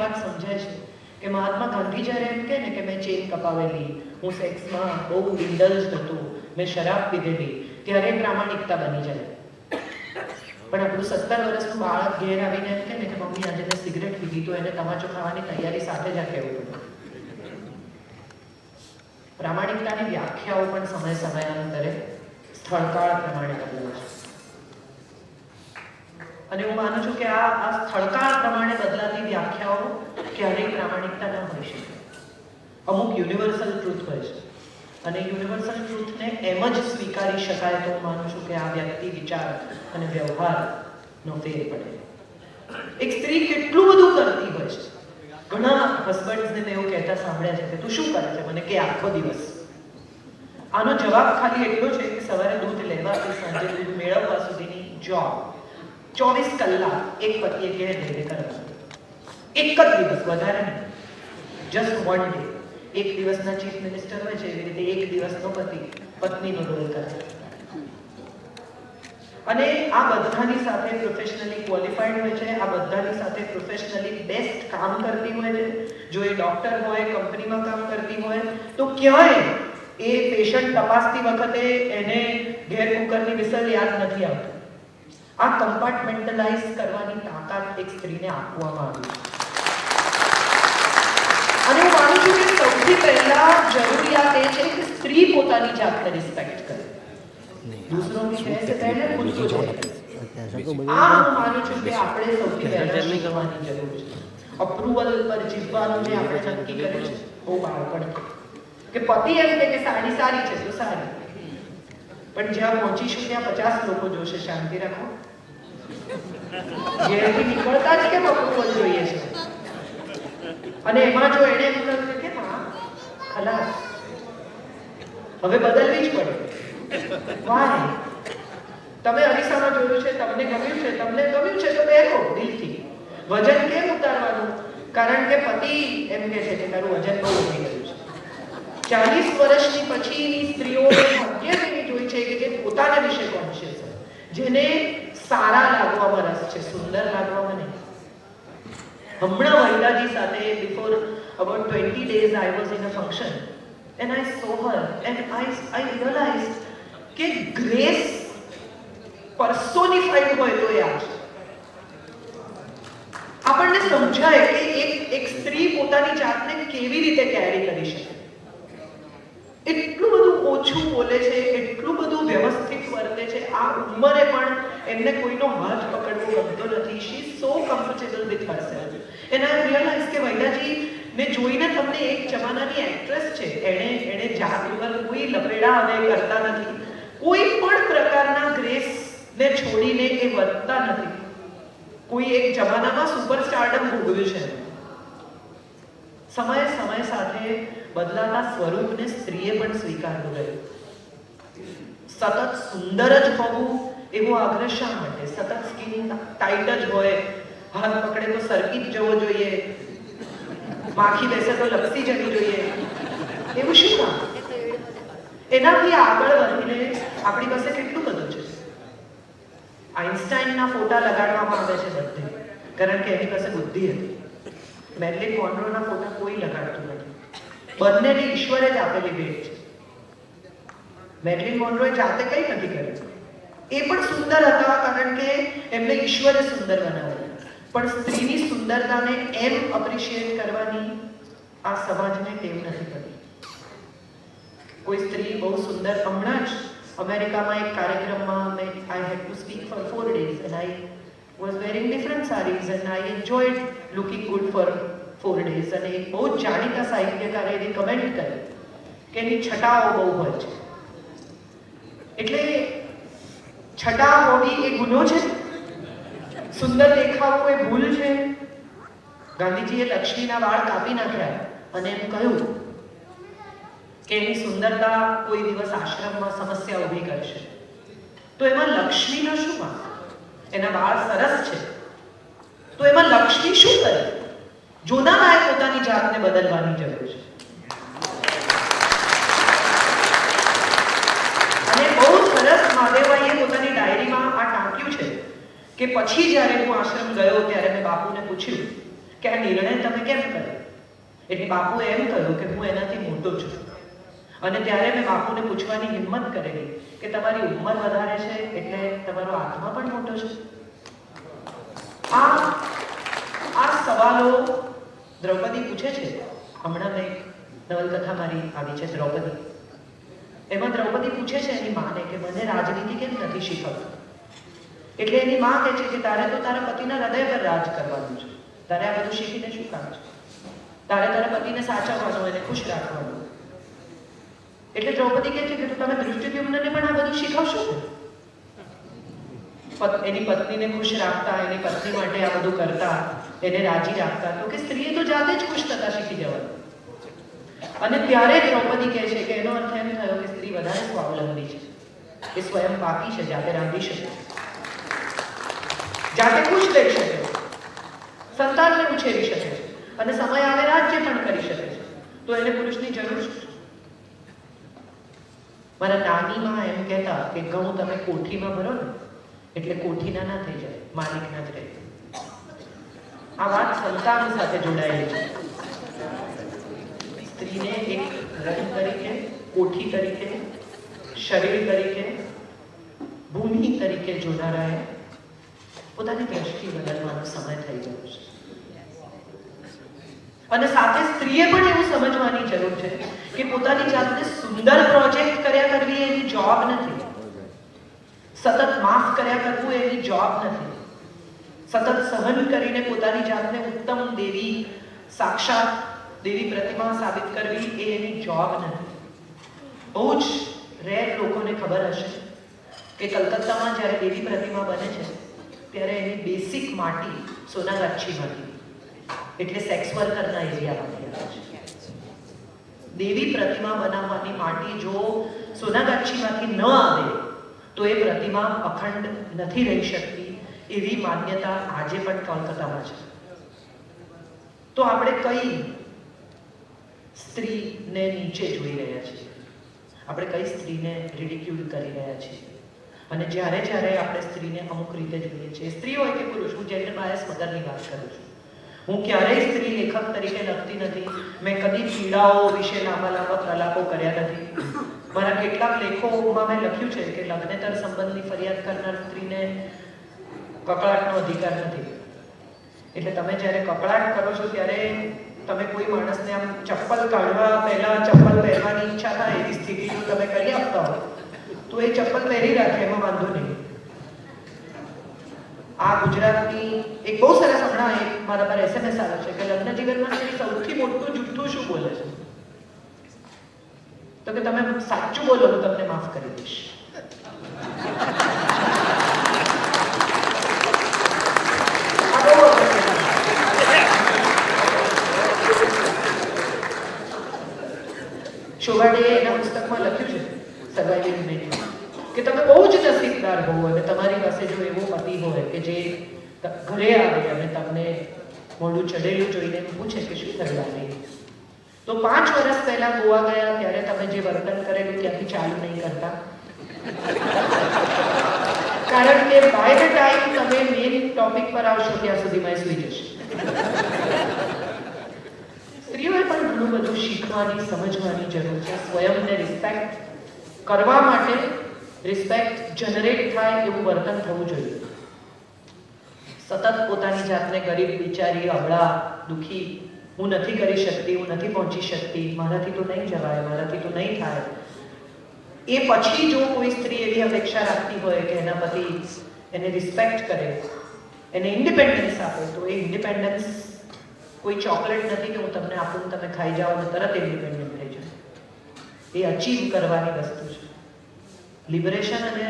વાત સમજાય છે કે મહાત્મા ગાંધી જ્યારે એમ કહે ને કે મેં ચેન કપાવેલી, હું સેક્સમાં બહુ ઇન્ડલ્જ હતું, મેં શરાબ પીધેલી, ત્યારે પ્રામાણિકતા બની જાય. પણ આપણું 17 વર્ષનું બાળક ઘેર આવીને એમ કહે ને કે મમ્મી આજે મેં સિગરેટ પીધી, તો એને તમાચો ખાવાની તૈયારી સાથે જ કહેવું પડે. પ્રામાણિકતાની વ્યાખ્યાઓ પણ સમયાંતરે સ્થળકાળ પ્રમાણે બદલાય છે. અને હું માનું છું કે આ સ્થળકાળ પ્રમાણે બદલાતી વ્યાખ્યાઓ ક્યારેય પ્રામાણિકતા ન હોઈ શકે. અમુક યુનિવર્સલ ટ્રુથ હોય છે અને યુનિવર્સલ ટ્રુથને એમ જ સ્વીકારી શકાય તો હું માનું છું કે આ વ્યક્તિ વિચાર અને વ્યવહારનો ફેર પડે. એક સ્ત્રી કેટલું બધું કરતી હોય છે. ઘણા હસબન્ડ્સને મેં એવું કહેતા સાંભળ્યા છે કે તું શું કરે છે, મને કે આખો દિવસ. આનો જવાબ ખાલી એટલો છે કે સવારે દૂધ લેવાથી સાંજે દૂધ મેળવવા સુધીની જોબ 24 કલાક એક પતિએ ઘેર રહીને કરવાનું. એક જ દિવસ, વધારે નહીં. Just one day. એક દિવસના ચીફ મિનિસ્ટર હોય છે એવી રીતે એક દિવસનો પતિ પત્નીનો રોલ કરે. અને આ બધાની સાથે પ્રોફેશનલી ક્વોલિફાઈડ હોય છે, આ બધાની સાથે પ્રોફેશનલી બેસ્ટ કામ કરતી હોય છે. જો એ ડોક્ટર હોય, કંપનીમાં કામ કરતી હોય, તો ક્યાંય એ પેશન્ટ તપાસતી વખતે એને ઘેર કુકરની વિસલ યાદ નથી આવતી. આ કમ્પાર્ટમેન્ટલાઇઝ કરવાની તાકાત એક સ્ત્રીને આપવામાં આવી છે. અને હું માનું છું કે સૌથી પહેલા જરૂરિયાત એ છે કે સ્ત્રી પોતાની જાતને રિસ્પેક્ટ કરે. दूसरों की वजह से पहले खुद को जाए. આ હું માનું છું કે આપણે સૌથી પહેલા શીખવાની જરૂર છે. અપ્રુવલ પર જીવવાનું જે આપણે નક્કી કર્યું છે બહુ બાળપણથી કે પતિ એમ કે સાડી સારી છે તો સારી, પણ જ્યાં પહોંચીશું ત્યાં 50 લોકો જોશે. શાંતિ રાખો. ઘેરથી નીકળતા જ કેમ અપ્રુવલ જોઈએ છે, અને એમાં જો એને એમ લાગે કે હા ખલાસ હવે બદલવી જ પડે. વાહ, તમે અરીસામાં જોયું છે, તમને ગમ્યું છે, તમને ગમ્યું છે તો પહેરો દિલથી. વજન કેમ ઉતારવાનું? કારણ કે પતિ એમ કહે છે કે તારું વજન બહુ વધી ગયું છે. 40 વર્ષની પછીની સ્ત્રીઓને ભાગ્ય એવી જોઈ છે કે જે પોતાના વિશે કોન્શિયસ છે, જેને સારા લાગવામાં રસ છે, સુંદર લાગવામાં નહીં. હમણાં વૈદાજી સાથે before about 20 days I was in a function and I saw her and I realized કે ગ્રેસ પર્સોનિફાઈડ હોય તો એ આ છે. આપણને સમજાય કે એક સ્ત્રી પોતાની જાતને કેવી રીતે કેરી કરી શકે. એટલું બધું ઓછું બોલે છે, એટલું બધું વ્યવસ્થિત વર્તે છે. આ ઉંમરે પણ એમને કોઈનો હાથ પકડવો ગમતો નથી. She is so comfortable with herself. And I realise કે વૈદાજી ને જોઈને તમને એક જમાનાની એક્ટ્રેસ છે, એણે જાત વગર કોઈ લપેડા હવે કરતા નથી, કોઈ પણ પ્રકારના ગ્રેસને છોડીને એ વધતા નથી. કોઈ એક જમાનામાં સુપરસ્ટારડમ ભોગવ્યું છે. સમય સાથે બદલાતા સ્વરૂપને સ્ત્રીએ પણ સ્વીકારવું રહ્યું. સતત સુંદર જ હોવું એવો આગ્રહ શા માટે? સતત સ્કિન ટાઈટ જ હોય, હાથ પકડે તો સર્કિટ જવો જોઈએ, માખી બેસે તો લપસી જવી જોઈએ, એવું શું કામ? એનાથી આગળ વધીને આપણી પાસે કેટલું બધું છે. આઇન્સ્ટાઈનના ફોટા લગાડવામાં આવે છે બધે, કારણ કે એની પાસે બુદ્ધિ હતી. મેરિલિન મોન્રોના ફોટા કોઈ લગાડતું નથી. બંનેને ઈશ્વરે જ આપેલી ભેટ છે. મેરિલિન મોન્રોએ જાતે કંઈ નથી કર્યું. એ પણ સુંદર હતા કારણ કે એમને ઈશ્વરે સુંદર બનાવ્યા. પણ સ્ત્રીની સુંદરતાને એમ અપ્રિશિએટ કરવાની આ સમાજને ટેવ નથી પડી. કોઈ સ્ત્રી બહુ સુંદર, હમણાં જ અમેરિકામાં એક કાર્યક્રમમાં I had to speak for 4 days and I was wearing different sarees and I enjoyed looking good for 4 days. અને એક બહુ જાણીતા સાહિત્યકારે એવી કમેન્ટ કરી કે એની છટાઓ બહુ હોય છે. એટલે છટા હોવી એ ગુનો છે, સુંદર દેખાવું એ ભૂલ છે. ગાંધીજીએ લક્ષ્મીના વાળ કાપી નાખ્યા અને એમ કહ્યું કે એની સુંદરતા કોઈ દિવસ આશ્રમમાં સમસ્યા ઊભી કરશે. તો એમાં લક્ષ્મીનો શું વાંક? એના વાળ સરસ છે તો એમાં લક્ષ્મી શું કરે? જોનારાએ પોતાની જાતને બદલવાની જરૂર છે. અને બહુ સરસ મહાદેવભાઈએ પોતાની ડાયરીમાં આ ટાંક્યું છે કે પછી જ્યારે હું આશ્રમ ગયો ત્યારે મેં બાપુને પૂછ્યું કે આ નિર્ણય તમે કેમ કર્યો? એટલે બાપુએ એમ કહ્યું કે હું એનાથી મોટો છું. અને ત્યારે મેં બાપુને પૂછવાની હિંમત કરેલી કે તમારી ઉંમર વધારે છે એટલે તમારો આત્મા પણ મોટો છે? આ સવાલો દ્રૌપદી પૂછે છે. હમણાં મેં નવલકથા મારી આવી છે દ્રૌપદી. એમાં દ્રૌપદી પૂછે છે એની માને કે મને રાજનીતિ કેમ નથી શીખવતું? એટલે એની માં કહે છે કે તારે તો તારા પતિના હૃદય પર રાજ કરવાનું છે. તારે આ બધું શીખીને શું કામ છે? તારે તારા પતિને સાચવવાનું, એને ખુશ રાખવાનું. એટલે દ્રૌપદી કહે છે કે તમે ધૃષ્ટદ્યુમ્નને પણ આ બધું શીખવશો? એની પત્નીને ખુશ રાખતા, એની પત્ની માટે આ બધું કરતા, એને રાજી રાખતા. તો કે સ્ત્રીએ તો જાતે જ ખુશ થતા શીખી જવાનું. અને ત્યારે દ્રૌપદી કહે છે કે એનો અર્થ એમ થયો કે સ્ત્રી વધારે સ્વાવલંબી છે, એ સ્વયં પાકી છે, જાતે રાંધી શકે, જાતે ખુશ થઈ શકે, સંતાનને ઉછેરી શકે છે અને સમય આવે રાજ્ય પણ કરી શકે છે. તો એને પુરુષની જરૂર છે. મારા નાનીમાં એમ કહેતા કે ઘઉં તમે કોઠીમાં ભરો ને એટલે કોઠીના ના થઈ જાય, માલિકના જ રહે. આ વાત સંતાન સાથે જોડાયેલી છે. સ્ત્રીને એક રંગ તરીકે, કોઠી તરીકે, શરીર તરીકે, ભૂમિ તરીકે જોનારાએ પોતાની દ્રષ્ટિ બદલવાનો સમય થઈ ગયો છે. અને સાથે સ્ત્રીએ પણ એવું સમજવાની જરૂર છે કે પોતાની જાતને સુંદર પ્રોજેક્ટ કર્યા કરવી એની જોબ નથી. સતત માફ કર્યા કરવું એની જોબ નથી. સતત સહન કરીને પોતાની જાતને ઉત્તમ દેવી, સાક્ષાત દેવી પ્રતિમા સાબિત કરવી એ એની જોબ નથી. બહુ જ રેર લોકોને ખબર હશે કે કલકત્તામાં જ્યારે દેવી પ્રતિમા બને છે ત્યારે એની બેસિક માટી સોનાગાછીમાંથી, એટલે સેક્સ વર્કરના એરિયામાંથી આવે છે. દેવી પ્રતિમા બનાવવાની માટી જો સોનાગાછીમાંથી ન આવે તો એ પ્રતિમા અખંડ નથી રહી શકતી, એવી માન્યતા આજે પણ કોલકાતામાં છે. તો આપણે કઈ સ્ત્રીને નીચે જોઈ રહ્યા છીએ? આપણે કઈ સ્ત્રીને રિડિક્યુલ કરી રહ્યા છીએ? અને જ્યારે જ્યારે આપણે સ્ત્રીને અમુક રીતે જોઈએ છીએ, સ્ત્રી હોય કે પુરુષ, હું જેન્ડર બાયસ વગરની વાત કરું છું. હું ક્યારેય સ્ત્રી લેખક તરીકે લખતી નથી. મેં કદી પીડાઓ વિશે લાંબા લાંબા પ્રલાપો કર્યા નથી. મારા કેટલાક લેખોમાં મેં લખ્યું છે કે લગ્નેતર સંબંધની ફરિયાદ કરનાર સ્ત્રીને કકળાટનો અધિકાર નથી. એટલે તમે જ્યારે કકળાટ કરો છો ત્યારે તમે કોઈ માણસને આમ ચપ્પલ કાઢવા પહેલા ચપ્પલ પહેરવાની ઈચ્છા થાય એવી સ્થિતિ જો તમે કરી આપતા હો તો એ ચપ્પલ પહેરી રાખે, એમાં વાંધો નહીં. આ ગુજરાતની એક બહુ સરસ હમણાં એક મારા પર SMS આવે છે કે લગ્ન જીવનમાં સ્ત્રી સૌથી મોટું જુઠ્ઠું શું બોલે છે? તો કે તમે સાચું બોલો, હું તમને માફ કરી દઈશ. શોભાડે એના પુસ્તકમાં લખ્યું છે સર્વાઇવિંગ મેન કે તમે બહુ જ નસીબદાર હો અને તમારી પાસે જો એવો પતિ હોય કે જે ઘરે આવે અને તમને મોઢું ચડેલું જોઈને પૂછે કે શું થયું આવી, તો 5 વર્ષ પહેલા ગોવા ગયા ત્યારે તમે જે વર્તન કરેલું ત્યાંથી ચાલુ નહીં કરતા. કારણ કે બાય ધ ટાઈમ તમે મેઇન ટોપિક પર આવશો ત્યાં સુધીમાં સુઈ જશે. સ્ત્રીઓએ પણ ઘણું બધું શીખવાની, સમજવાની જરૂર છે. સ્વયંને રિસ્પેક્ટ કરવા માટે, રિસ્પેક્ટ જનરેટ થાય એવું વર્તન થવું જોઈએ. સતત પોતાની જાતને ગરીબ, બિચારી, અબળા, દુઃખી, હું નથી કરી શકતી, હું નથી પહોંચી શકતી, મારાથી તો નહીં જવાય, મારાથી તો નહીં થાય, એ પછી જો કોઈ સ્ત્રી એવી અપેક્ષા રાખતી હોય કે એના પતિ એને રિસ્પેક્ટ કરે, એને ઇન્ડિપેન્ડન્સ આપે, તો એ ઇન્ડિપેન્ડન્સ કોઈ ચોકલેટ નથી કે હું તમને આપું, તમે ખાઈ જાઓ અને તરત ઇન્ડિપેન્ડન્ટ થઈ જાઓ. એ અચીવ કરવાની વસ્તુ છે. લિબરેશન અને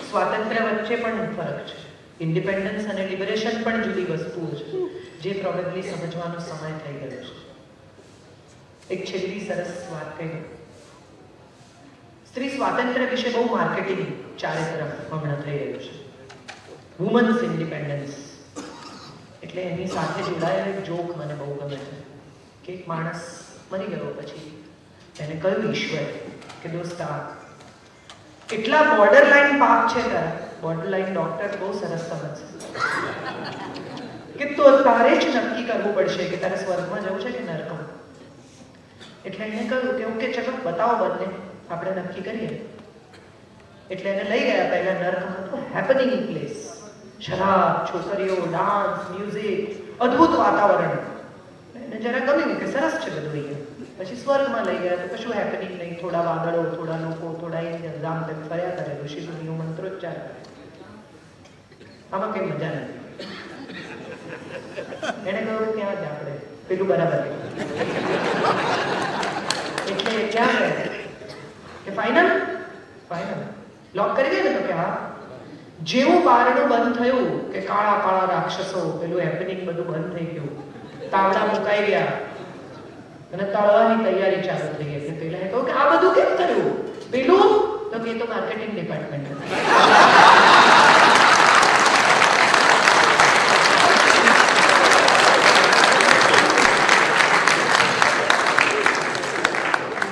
સ્વાતંત્ર્ય વચ્ચે પણ ફરક છે. ઇન્ડિપેન્ડન્સ અને લિબરેશન પણ જુદી વસ્તુઓ છે જે પ્રોબેબલી સમજવાનો સમય થઈ ગયો છે. એક છેલ્લી સરસ વાત કહી. સ્ત્રી સ્વાતંત્ર્ય વિશે બહુ માર્કેટિંગ ચારે તરફ હમણાં થઈ રહ્યું છે. વુમન્સ ઇન્ડિપેન્ડન્સ એટલે એની સાથે જોડાયેલો એક જોક મને બહુ ગમે છે કે એક માણસ મરી ગયો પછી એને કહ્યું ઈશ્વર કે દોસ્તા કેટલા બોર્ડર લાઈન પાપ છે તારા. બોર્ડર લાઈન ડોક્ટર બહુ સરસ સમજ કે તો તારે જ નક્કી કરવું પડશે કે તારે સ્વર્ગમાં જવું છે કે નરકમાં. એટલે એને કહ્યું કે ઓકે ચલો બતાવો બંને, આપણે નક્કી કરીએ. એટલે એને લઈ ગયા પહેલા નર્કમાં. તો હેપનિંગ પ્લેસ, શરાબ, છોકરીઓ, ડાન્સ, મ્યુઝિક, અદ્ભુત વાતાવરણ. એને જરા ગમ્યું કે સરસ છે બધું અહીંયા. પછી સ્વર્ગમાં લઈ ગયા તો કશું હેપનિંગ નહીં, થોડા વાદળો, થોડા લોકો, થોડા એન્જલ રામ તેમ ફર્યા કરે, ઋષિ મુનિઓ મંત્રોચ્ચાર કરે. આમાં કઈ મજા નથી. એને કહ્યું ક્યાં જ આપણે પેલું બરાબર એટલે ક્યાં ગયા કે ફાઇનલ લોક કરી દે ને. તો કે હા. જેવું બારણું બંધ થયું કે કાળા કાળા રાક્ષસો, પેલું હેપનિંગ બધું બંધ થઈ ગયું, તાવડા મુકાઈ ગયા અને તળવાની તૈયારી ચાલુ થઈ ગઈ. એટલે પેલા કહ્યું કે આ બધું કેમ કર્યું? પેલું તો કે તો માર્કેટિંગ ડિપાર્ટમેન્ટ.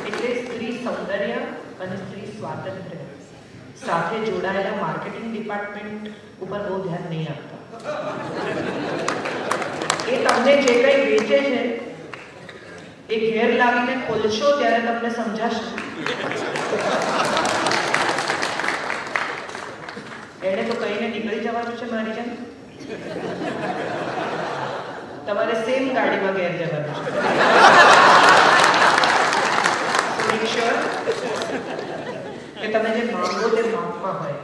એટલે સ્ત્રી સૌંદર્ય અને સ્ત્રી સ્વાતંત્ર્ય સાથે જોડાયેલા માર્કેટિંગ ડિપાર્ટમેન્ટ ઉપર બહુ ધ્યાન નહીં આપતા. એ તમને જે કંઈ વેચે છે એ ઘેર લાવીને ખોલશો ત્યારે તમને સમજાશે. એને તો કહીને નીકળી જવાનું છે મારી જેમ. તમારે સેમ ગાડીમાં ઘેર જવાનું છે. મેક શ્યોર કે તમે જે માંગો તે માપમાં હોય.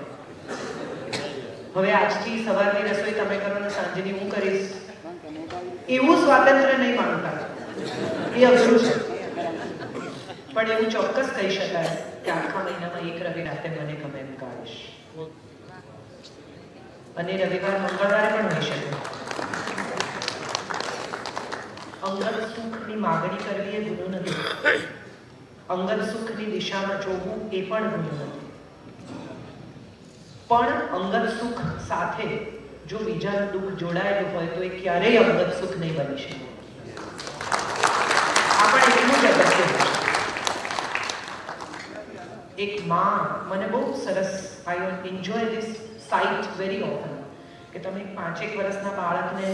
હવે આજથી સવારની રસોઈ તમે કરો ને સાંજની હું કરીશ, એવું સ્વાતંત્ર્ય નહીં માંગતા. એ અઘરું છે. પણ એવું ચોક્કસ કહી શકાય કે આખા મહિનામાં એક રવિ રાતે મને ગમે એમ કાઢીશ. અને રવિવાર મંગળવારે પણ હોઈ શકે. અંગત સુખની માગણી કરવી એ ગુનો નથી. અંગત સુખની દિશામાં જોવું એ પણ ગુનો નથી. પણ અંગત સુખ સાથે જો બીજાનું દુઃખ જોડાયેલું હોય તો એ ક્યારેય અંગત સુખ નહીં બની શકે. આ પણ એટલું જ અગત્યનું છે. એક માં, મને બહુ સરસ, I enjoy this site very often, કે તમે 5 વર્ષના બાળકને,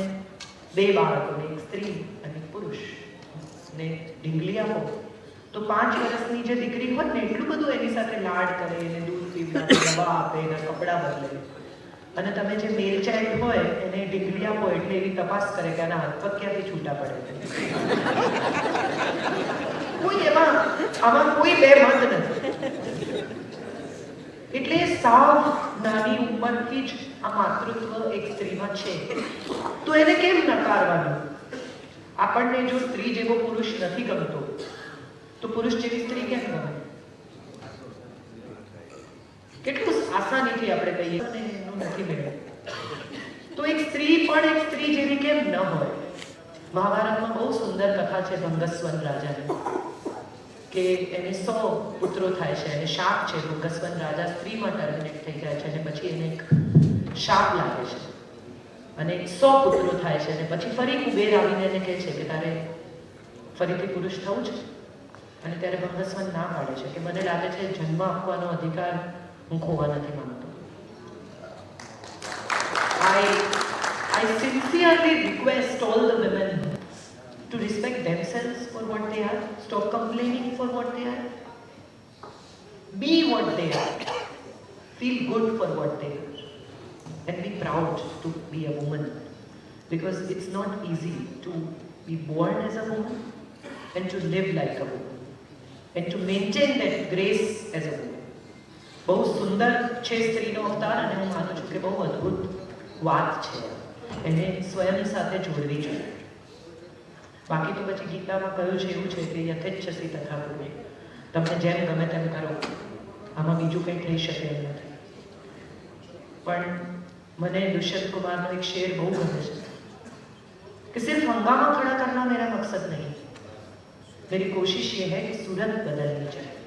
2 બાળકોને, એક સ્ત્રી અને એક પુરુષ ને ઢીંગલી આપો તો 5 વર્ષની જે દીકરી હોય ને એટલું બધું એની સાથે લાડ કરે, એને દૂધ પીવડાવે, દવા આપે, એના કપડાં બદલે. અને તમે જે મેલ ચાઇલ્ડ હોય એને ઢીંગલી આપો એટલે એવી તપાસ કરે કે આના હાથ પગ ક્યાંથી છૂટા પડે. કોઈ આમાં કોઈ બે મત નથી. એટલે સાવ નાની ઉંમરથી જ આ માતૃત્વ એક સ્ત્રીમાં છે તો એને કેમ નકારવાનું? આપણને જો સ્ત્રી જેવો પુરુષ નથી ગમતો તો પુરુષ જેવી સ્ત્રી કેમ ગમે? કેટલું આસાનીથી આપણે કહીએ અને એનું નથી મેળવે. તો એક સ્ત્રી પણ એક સ્ત્રી જેવી કેમ ન હોય? મહાભારતમાં બહુ સુંદર કથા છે ભંગસ્વન રાજાની, કે એને 100 પુત્રો થાય છે અને શાપ છે. ભંગસ્વન રાજા સ્ત્રીમાં ટર્મિનેટ થઈ જાય છે અને પછી એને એક શાપ લાગે છે અને 100 પુત્રો થાય છે અને પછી ફરી કુબેર આવીને એને કહે છે કે તારે ફરીથી પુરુષ થવું છે. અને ત્યારે ભંગસ્વન ના પાડે છે કે મને લાગે છે જન્મ આપવાનો અધિકાર હું ખોવા નથી માંગતો. I sincerely request all the women to respect themselves for what they are, stop complaining for what they are, be what they are, feel good for what they are, and be proud to be a woman, because it's not easy to be born as a woman and to live like a woman and to maintain that grace as a woman. બહુ સુંદર છે સ્ત્રીનો અવતાર અને હું માનું છું કે બહુ અદ્ભુત વાત છે, એને સ્વયં સાથે જોડવી જોઈએ. બાકી તો પછી ગીતામાં કહ્યું છે એવું છે કે યથેચ્છસી તથા કુરુ, તમને જેમ ગમે તેમ કરો, આમાં બીજું કંઈ થઈ શકે એમ નથી. પણ મને દુષ્યંત કુમારનો એક શેર બહુ ગમે છે कि सिर्फ हंगामा खड़ा करना मेरा मकसद नहीं, मेरी कोशिश ये है कि सूरत बदलनी चाहिए.